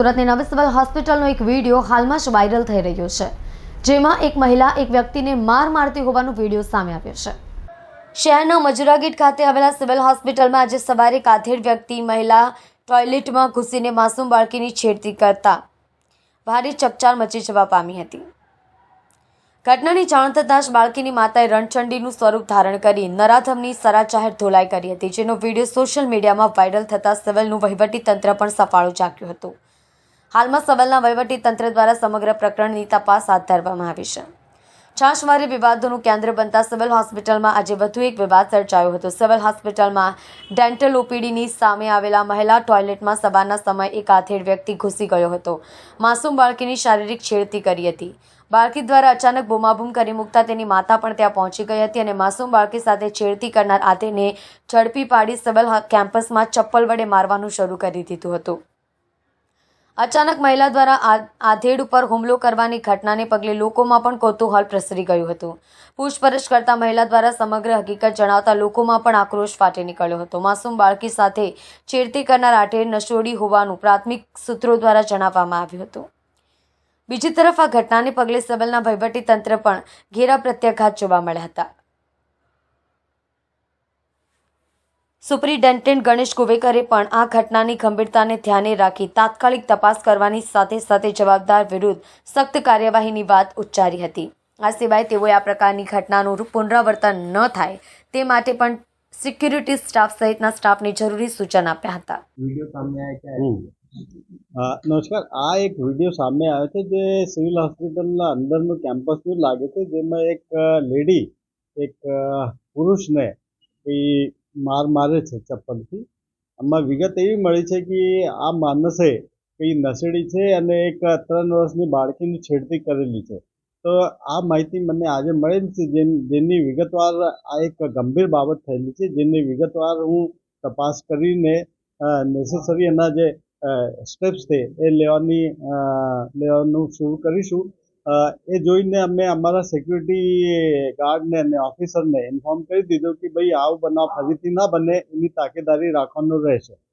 સુરતની નવી સિવિલ હોસ્પિટલનો એક વિડીયો હાલમાં જ વાયરલ થઈ રહ્યો છે, જેમાં એક મહિલા એક વ્યક્તિને માર મારતી હોવાનો વિડીયો સામે આવ્યો છે। શહેરના મજુરા ગેટ ખાતે આવેલા સિવિલ હોસ્પિટલમાં આજે સવારે એક આધેડ વ્યક્તિ મહિલા ટોયલેટમાં ઘૂસીને માસૂમ બાળકીની છેડતી કરતા ભારે ચકચાર મચી જવા પામી હતી। ઘટનાની જાણ થતાં જ બાળકીની માતાએ રણચંડીનું સ્વરૂપ ધારણ કરી નરાધમની સરા જાહેર ધોલાઈ કરી હતી, જેનો વિડીયો સોશિયલ મીડિયામાં વાયરલ થતાં સિવિલનું વહીવટી તંત્ર પણ સફાળું જાગ્યું હતું। હાલમાં સિવિલના વહીવટી તંત્ર દ્વારા સમગ્ર પ્રકરણની તપાસ હાથ ધરવામાં આવી છે। છાશવારે વિવાદોનું કેન્દ્ર બનતા સિવિલ હોસ્પિટલમાં આજે વધુ એક વિવાદ સર્જાયો હતો। સિવિલ હોસ્પિટલમાં ડેન્ટલ ઓપીડીની સામે આવેલા મહિલા ટોયલેટમાં સવારના સમયે એક આધેડ વ્યક્તિ ઘૂસી ગયો હતો, માસૂમ બાળકીની શારીરિક છેડતી કરી હતી। બાળકી દ્વારા અચાનક બૂમાબૂમ કરી મૂકતા તેની માતા પણ ત્યાં પહોંચી ગઈ હતી અને માસૂમ બાળકી સાથે છેડતી કરનાર આધેડને ઝડપી પાડી સિવિલ કેમ્પસમાં ચપ્પલ વડે મારવાનું શરૂ કરી દીધું હતું। અચાનક મહિલા દ્વારા આધેડ ઉપર હુમલો કરવાની ઘટનાને પગલે લોકોમાં પણ કૌતૂહલ પ્રસરી ગયું હતું। પૂછપરછ કરતા મહિલા દ્વારા સમગ્ર હકીકત જણાવતા લોકોમાં પણ આક્રોશ ફાટી નીકળ્યો હતો। માસૂમ બાળકી સાથે છેડતી કરનાર આધેડ નશોડી હોવાનું પ્રાથમિક સૂત્રો દ્વારા જણાવવામાં આવ્યું હતું। બીજી તરફ આ ઘટનાને પગલે સિવિલના વહીવટી તંત્ર પણ ઘેરા પ્રત્યાઘાત જોવા મળ્યા હતા। સુપ્રિન્ટેન્ડન્ટ ગણેશ કુવેકરે પણ આ ઘટનાની ગંભીરતાને ધ્યાને રાખી તાત્કાલિક તપાસ કરવાની સાથે સાથે જવાબદાર વિરુદ્ધ સખ્ત કાર્યવાહીની વાત ઉચ્ચારી હતી। આ સિવાય તેઓએ આ પ્રકારની ઘટનાનું પુનરાવર્તન ન થાય તે માટે પણ સિક્યુરિટી સ્ટાફ સહિતના સ્ટાફને જરૂરી સૂચન આપ્યા હતા। નમસ્કાર, આ એક વિડીયો સામે આવ્યો છે જે સિવિલ હોસ્પિટલના અંદરનું કેમ્પસનું લાગે છે, જેમાં એક લેડી એક પુરુષને માર મારે છે ચપ્પલથી। આમાં વિગત એવી મળી છે કે આ માણસે નશેડી છે અને એક 3 વર્ષની બાળકીની છેડતી કરેલી છે। તો આ માહિતી મને આજે મળેલી છે, જેની વિગતવાર આ એક ગંભીર બાબત થયેલી છે, જેની વિગતવાર હું તપાસ કરીને નેસેસરી એના જે સ્ટેપ્સ છે એ લેવાનું શરૂ કરીશું। એ જોઈને અમે અમારા સિક્યુરિટી ગાર્ડને અને ઓફિસરને ઇન્ફોર્મ કરી દીધું કે ભાઈ આવો બનાવ ફરીથી ના બને એની તાકેદારી રાખવાનું રહેશે।